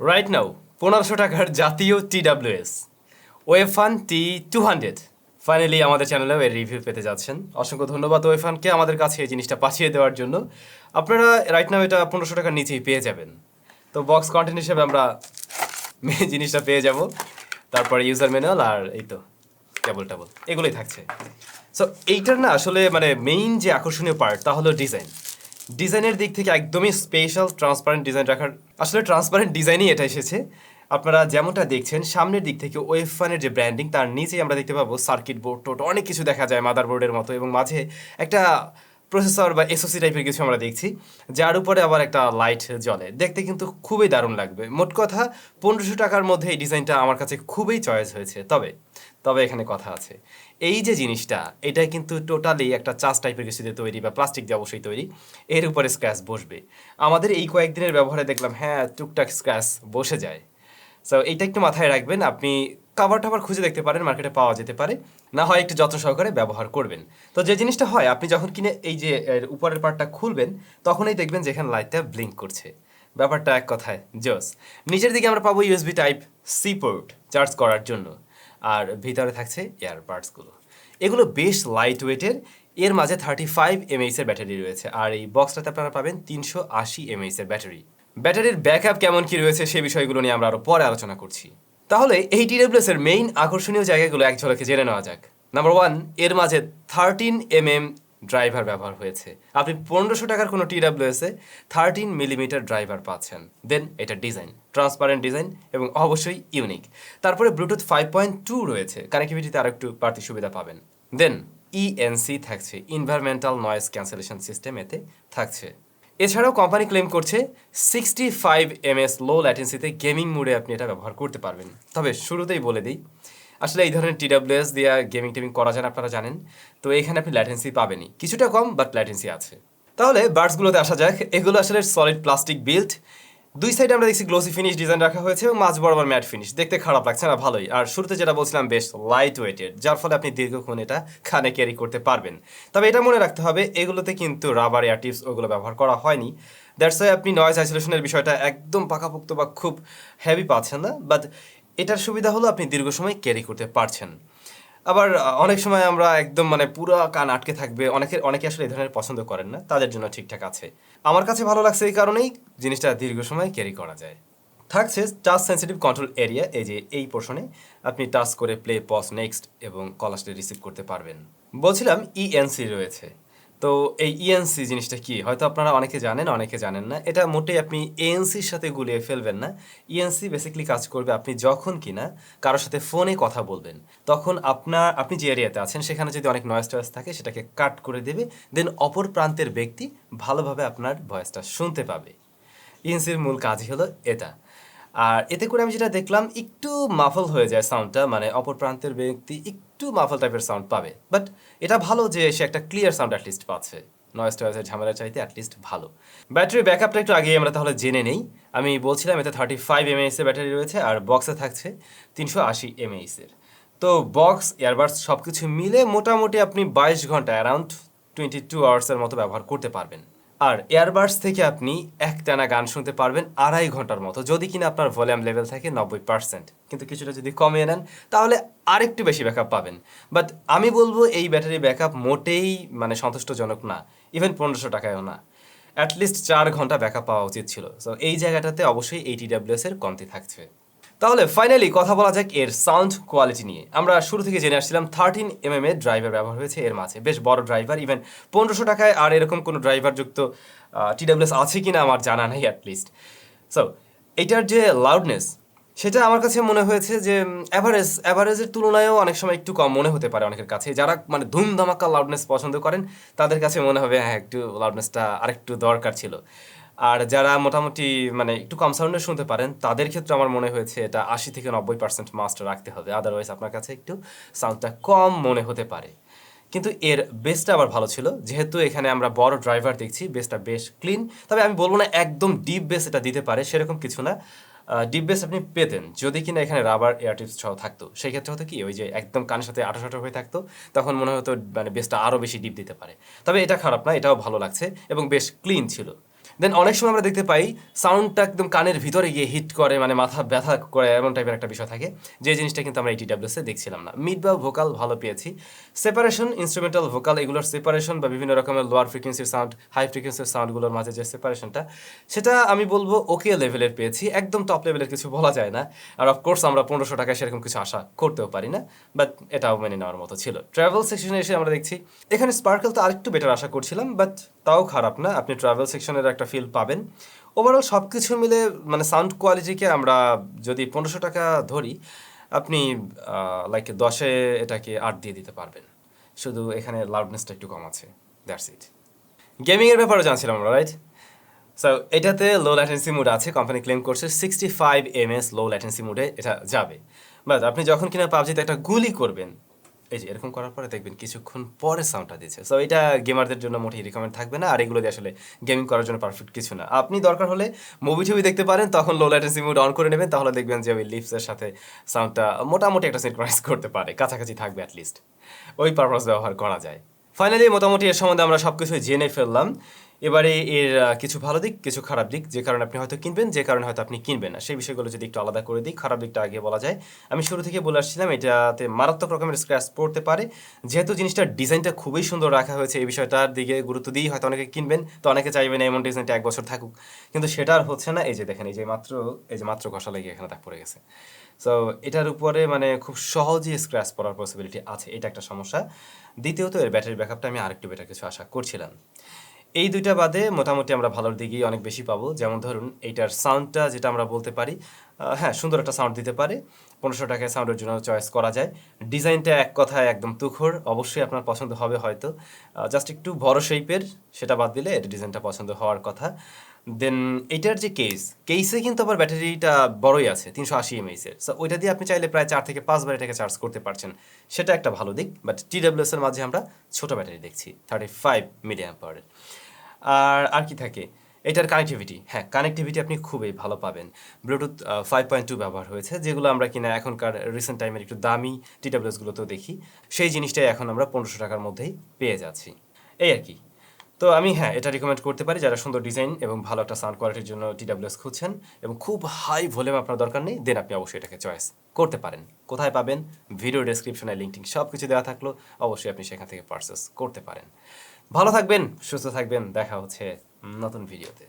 Right now 1500 টাকার জাতীয় TWS WaveFun T200 finally আমাদের চ্যানেলেও এর রিভিউ পেতে যাচ্ছেন। অসংখ্য ধন্যবাদ WaveFunকে আমাদের কাছে এই জিনিসটা পাঠিয়ে দেওয়ার জন্য। আপনারা রাইট নাও এটা 1500 টাকার নিচেই পেয়ে যাবেন। তো বক্স কন্টেন্ট হিসেবে আমরা জিনিসটা পেয়ে যাব, তারপরে ইউজার ম্যানুয়াল আর এই তো কেবল এগুলোই থাকছে। সো এইটার না আসলে মানে মেইন যে আকর্ষণীয় পার্ট তা হলো ডিজাইনের দিক থেকে একদমই স্পেশাল ট্রান্সপারেন্ট ডিজাইন রাখার, আসলে ট্রান্সপারেন্ট ডিজাইনই এটা এসেছে। আপনারা যেমনটা দেখছেন সামনের দিক থেকে ওয়েভফানের যে ব্র্যান্ডিং, তার নিচেই আমরা দেখতে পাবো সার্কিট বোর্ড টোট অনেক কিছু দেখা যায় মাদারবোর্ডের মতো, এবং মাঝে একটা প্রসেসর বা এসওসি টাইপের কিছু আমরা দেখছি, যার উপরে আবার একটা লাইট জ্বলে। দেখতে কিন্তু খুবই দারুণ লাগবে। মোট কথা 1500 টাকার মধ্যে এই ডিজাইনটা আমার কাছে খুবই চয়েস হয়েছে। তবে এখানে কথা আছে, এই যে জিনিসটা এটা কিন্তু টোটালি একটা চাষ টাইপের কিছু দিয়ে তৈরি বা প্লাস্টিক দিয়ে অবশ্যই তৈরি, এর উপরে স্ক্র্যাচ বসবে। আমাদের এই কয়েকদিনের ব্যবহারে দেখলাম হ্যাঁ টুকটাক স্ক্র্যাচ বসে যায়। সো এইটা একটু মাথায় রাখবেন। আপনি কাভার টাভার খুঁজে দেখতে পারেন, মার্কেটে পাওয়া যেতে পারে, না হয় একটু যত্ন সহকারে ব্যবহার করবেন। তো যে জিনিসটা হয়, আপনি যখন কিনে এই যে উপরের পার্টটা খুলবেন তখনই দেখবেন যে এখানে লাইটটা ব্লিঙ্ক করছে। ব্যাপারটা এক কথায় জোস। নিচের দিকে আমরা পাবো USB type C port charge করার জন্য, আর ভিতরে থাকছে এয়ারবাডসগুলো। এগুলো বেশ লাইট ওয়েটের। এর মাঝে 35 mAh এর ব্যাটারি রয়েছে, আর এই বক্সটাতে আপনারা পাবেন 380 mAh এর ব্যাটারির ব্যাকআপ কেমন কি রয়েছে সে বিষয়গুলো নিয়ে আমরা আরো পরে আলোচনা করছি। তাহলে এই TWS এর মেইন আকর্ষণীয় জায়গাগুলো এক ঝলকে জেনে নেওয়া যাক। নাম্বার 1, এর মাঝে 13mm ড্রাইভার ব্যবহার হয়েছে। আপনি 1500 টাকার কোনো TWS এ 13mm ড্রাইভার পাচ্ছেন। দেন এটা ডিজাইন ট্রান্সপারেন্ট ডিজাইন এবং অবশ্যই ইউনিক। তারপরে ব্লুটুথ 5.2 রয়েছে, কানেক্টিভিটিতে আরো একটু বাড়তি সুবিধা পাবেন। দেন ENC থাকছে, এনভায়রনমেন্টাল নয়েজ ক্যান্সেলেশন সিস্টেম এতে থাকছে। এছাড়াও কোম্পানি ক্লেম করছে 65 ms লো ল্যাটেন্সিতে গেমিং মোডে আপনি এটা ব্যবহার করতে পারবেন। তবে শুরুতেই বলে দিই, আসলে এই ধরনের TWS দিয়ে গেমিং টেমিং করা যায় না, আপনারা জানেন। তো এখানে আপনি ল্যাটেন্সি পাবেনই, কিছুটা কম বাট ল্যাটেন্সি আছে। তাহলে বার্ডসগুলোতে আসা যাক। এগুলো আসলে সলিড প্লাস্টিক বিল্ড। দুই সাইডে আমরা দেখছি গ্লোসি ফিনিশ ডিজাইন রাখা হয়েছে এবং মাঝ বরাবর ম্যাট ফিনিশ। দেখতে খারাপ লাগছে না, ভালোই। আর শুরুতে যেটা বলছিলাম বেশ লাইট ওয়েটেড, যার ফলে আপনি দীর্ঘক্ষণ এটা খানে ক্যারি করতে পারবেন। তবে এটা মনে রাখতে হবে, এগুলোতে কিন্তু রাবার এয়ার টিপস ওগুলো ব্যবহার করা হয়নি। দ্যাটস ওয়াই আপনি নয়েজ আইসোলেশনের বিষয়টা একদম পাকাপোক্ত বা খুব হেভি পাচ্ছেন না। বাট এটার সুবিধা হলো আপনি দীর্ঘ সময় ক্যারি করতে পারছেন। আবার অনেক সময় আমরা একদম মানে পুরো কান আটকে থাকবে, অনেকে আসলে এই ধরনের পছন্দ করেন না, তাদের জন্য ঠিকঠাক আছে। আমার কাছে ভালো লাগছে এই কারণেই জিনিসটা দীর্ঘ সময় ক্যারি করা যায়। থাকছে টাচ সেন্সিটিভ কন্ট্রোল এরিয়া, এই যে এই পোর্শনে আপনি টাচ করে প্লে পজ নেক্সট এবং কল আসলে রিসিভ করতে পারবেন। বলছিলাম ENC রয়েছে। তো এই ENC জিনিসটা কি হয়তো আপনারা অনেকে জানেন, অনেকে জানেন না। এটা মোটেই আপনি ANCর সাথে গুলিয়ে ফেলবেন না। ENC বেসিক্যালি কাজ করবে আপনি যখন কিনা কারোর সাথে ফোনে কথা বলবেন, তখন আপনি যে এরিয়াতে আছেন সেখানে যদি অনেক নয়েজ টয়েজ থাকে সেটাকে কাট করে দেবে। দেন অপর প্রান্তের ব্যক্তি ভালোভাবে আপনার ভয়েসটা শুনতে পাবে। ENCর মূল কাজই হলো এটা। আর এতে করে আমি যেটা দেখলাম, একটু মাফল হয়ে যায় সাউন্ডটা, মানে অপর প্রান্তের ব্যক্তি একটু মাফল টাইপের সাউন্ড পাবে। বাট এটা ভালো যে সে একটা ক্লিয়ার সাউন্ড অ্যাটলিস্ট পাচ্ছে, নয়েজ টয়েজের ঝামেলা চাইতে অ্যাটলিস্ট ভালো। ব্যাটারি ব্যাকআপটা একটু আগেই আমরা তাহলে জেনে নেই। আমি বলছিলাম এতে 35 mAh এর ব্যাটারি রয়েছে, আর বক্সে থাকছে 380 mAh এর। তো বক্স ইয়ারবাডস সব কিছু মিলে মোটামুটি আপনি 22 ঘন্টা অ্যারাউন্ড 22 আওয়ার্সের মতো ব্যবহার করতে পারবেন। আর এয়ারবাডস থেকে আপনি একটানা গান শুনতে পারবেন 2.5 ঘন্টার মতো, যদি কিনা আপনার ভলিউম লেভেল থাকে 90%। কিন্তু কিছুটা যদি কমিয়ে নেন তাহলে আরেকটু বেশি ব্যাকআপ পাবেন। বাট আমি বলবো এই ব্যাটারি ব্যাকআপ মোটেই মানে সন্তুষ্টজনক না, ইভেন 1500 টাকায়ও না। অ্যাটলিস্ট 4 ঘন্টা ব্যাকআপ পাওয়া উচিত ছিল। সো এই জায়গাটাতে অবশ্যই এই TWS এর কমতি থাকছে। তাহলে ফাইনালি কথা বলা যাক এর সাউন্ড কোয়ালিটি নিয়ে। আমরা শুরু থেকে জেনে আসছিলাম 13mm এর ড্রাইভার ব্যবহার হয়েছে এর মাঝে, বেশ বড় ড্রাইভার। ইভেন 1500 টাকায় আর এরকম কোনো ড্রাইভার যুক্ত TWS আছে কিনা আমার জানা নেই অ্যাটলিস্ট। সো এটার যে লাউডনেস, সেটা আমার কাছে মনে হয়েছে যে অ্যাভারেজের তুলনায়ও অনেক সময় একটু কম মনে হতে পারে অনেকের কাছে। যারা মানে ধুম ধামাকা লাউডনেস পছন্দ করেন তাদের কাছে মনে হবে হ্যাঁ একটু লাউডনেসটা আরেকটু দরকার ছিল। আর যারা মোটামুটি মানে একটু কম সাউন্ডে শুনতে পারেন তাদের ক্ষেত্রে আমার মনে হয়েছে এটা 80 থেকে 90% মাস্ট রাখতে হবে, আদারওয়াইজ আপনার কাছে একটু সাউন্ডটা কম মনে হতে পারে। কিন্তু এর বেসটা আবার ভালো ছিল, যেহেতু এখানে আমরা বড় ড্রাইভার দেখছি, বেসটা বেশ ক্লিন। তবে আমি বলবো না একদম ডিপ বেস এটা দিতে পারে, সেরকম কিছু না। ডিপ বেস আপনি পেতেন যদি কিনা এখানে রাবার এয়ার টিপস সহ থাকতো। সেই ক্ষেত্রে হতো কি, ওই যে একদম কানের সাথে আঠাশ হয়ে থাকতো, তখন মনে হতো মানে বেসটা আরও বেশি ডিপ দিতে পারে। তবে এটা খারাপ না, এটাও ভালো লাগছে এবং বেশ ক্লিন ছিল। দেন অনেক সময় আমরা দেখতে পাই সাউন্ডটা একদম কানের ভিতরে গিয়ে হিট করে, মানে মাথা ব্যথা করে, এমন টাইপের একটা বিষয় থাকে, যে জিনিসটা কিন্তু আমরা এই TWS-এ দেখছিলাম না। মিড বা ভোকাল ভালো পেয়েছি, সেপারেশন, ইনস্ট্রুমেন্টাল ভোকাল এগুলোর সেপারেশন বা বিভিন্ন রকমের লোয়ার ফ্রিকোয়েন্সির সাউন্ড, হাই ফ্রিকোয়েন্সির সাউন্ডগুলোর মাঝে যে সেপারেশনটা, সেটা আমি বলবো ওকে লেভেলের পেয়েছি, একদম টপ লেভেলের কিছু বলা যায় না। আর অফকোর্স আমরা 1500 টাকায় সেরকম কিছু আশা করতেও পারি না, বাট এটাও মেনে নেওয়ার মতো ছিল। ট্রাভেল সেকশনে এসে আমরা দেখছি এখানে স্পার্কেল তো আরেকটু বেটার আশা করছিলাম, বাট তাও খারাপ না, আপনি ট্রাভেল সেকশনের একটা ফিল পাবেন। ওভারঅল সব কিছু মিলে মানে সাউন্ড কোয়ালিটিকে আমরা যদি 1500 টাকা ধরি, আপনি লাইক 10-এ এটাকে 8 দিয়ে দিতে পারবেন, শুধু এখানে লাউডনেসটা একটু কম আছে, দ্যাটস ইট। গেমিংয়ের ব্যাপারেও জানছিলাম আমরা, রাইট? সো এটাতে লো ল্যাটেন্সি মোড আছে, কোম্পানি ক্লেম করছে 65 ms লো ল্যাটেন্সি মোডে এটা যাবে। বাট আপনি যখন কিনা পাবজিতে একটা গুলি করবেন, এই যে এরকম করার পরে দেখবেন কিছুক্ষণ পরে সাউন্ডটা দিচ্ছে। সো এটা গেমারদের জন্য মোটেই রিকমেন্ড থাকবে না, আর এগুলো দিয়ে আসলে গেমিং করার জন্য পারফেক্ট কিছু না। আপনি দরকার হলে মুভি টুভি দেখতে পারেন, তখন লো ল্যাটেন্সি মোড অন করে নেবেন, তাহলে দেখবেন যে ওই লিপসের সাথে সাউন্ডটা মোটামুটি একটা সিনক্রোনাইজ করতে পারে, কাছাকাছি থাকবে অ্যাটলিস্ট, ওই পারপাস ব্যবহার করা যায়। ফাইনালি মোটামুটি এর সম্বন্ধে আমরা সব কিছুই জেনে ফেললাম। এবারে এর কিছু ভালো দিক, কিছু খারাপ দিক, যে কারণে আপনি হয়তো কিনবেন, যে কারণে হয়তো আপনি কিনবেন না, সেই বিষয়গুলো যদি একটু আলাদা করে দিই। খারাপ দিকটা আগে বলা যায়, আমি শুরু থেকে বলে আসছিলাম এটাতে মারাত্মক রকমের স্ক্র্যাচ পড়তে পারে, যেহেতু জিনিসটার ডিজাইনটা খুবই সুন্দর রাখা হয়েছে, এই বিষয়টার দিকে গুরুত্ব দিয়েই হয়তো অনেকে কিনবেন, তো অনেকে চাইবেন এমন ডিজাইনটা 1 বছর থাকুক, কিন্তু সেটা আর হচ্ছে না। এই যে দেখেন, এই যে মাত্র ঘষা লেগে এখানে দাগ পড়ে গেছে। সো এটার উপরে মানে খুব সহজেই স্ক্র্যাচ পড়ার পসিবিলিটি আছে, এটা একটা সমস্যা। দ্বিতীয়ত এর ব্যাটারি ব্যাকআপটা আমি আরেকটু বেটার কিছু আশা করছিলাম। এই দুইটা বাদে মোটামুটি আমরা ভালোর দিকেই অনেক বেশি পাবো। যেমন ধরুন এইটার সাউন্ডটা যেটা আমরা বলতে পারি, হ্যাঁ সুন্দর একটা সাউন্ড দিতে পারে, 1500 টাকায় সাউন্ডের জন্য চয়েস করা যায়। ডিজাইনটা এক কথায় একদম তুখোর, অবশ্যই আপনার পছন্দ হবে হয়তো, জাস্ট একটু বড় শেপের, সেটা বাদ দিলে এর ডিজাইনটা পছন্দ হওয়ার কথা। দেন এইটার যে কেসে কিন্তু আবার ব্যাটারিটা বড়ই আছে, 380 mAh-এর। সো ওইটা দিয়ে আপনি চাইলে প্রায় 4 থেকে 5 বার এটাকে চার্জ করতে পারছেন, সেটা একটা ভালো দিক। বাট TWS-এর মাঝে আমরা ছোট ব্যাটারি দেখছি, 35 mAh। আর কি থাকে, এটার কানেক্টিভিটি, হ্যাঁ কানেক্টিভিটি আপনি খুবই ভালো পাবেন। ব্লুটুথ 5.2 ব্যবহার হয়েছে, যেগুলো আমরা কিনা এখনকার রিসেন্ট টাইমের একটু দামি TWS-গুলোতেও দেখি, সেই জিনিসটাই এখন আমরা 1500 টাকার মধ্যেই পেয়ে যাচ্ছি, এই আর কি। তো আমি হ্যাঁ এটা রিকমেন্ড করতে পারি, যারা সুন্দর ডিজাইন এবং ভালো একটা সাউন্ড কোয়ালিটির জন্য TWS খুঁজছেন এবং খুব হাই ভলিউম আপনার দরকার নেই, দেন আপনি অবশ্যই এটাকে চয়েস করতে পারেন। কোথায় পাবেন? ভিডিও ডেসক্রিপশনে লিঙ্ক টিঙ্ক সব কিছু দেওয়া থাকলো, অবশ্যই আপনি সেখান থেকে পারচেস করতে পারেন। ভালো থাকবেন, সুস্থ থাকবেন, দেখা হচ্ছে নতুন ভিডিওতে।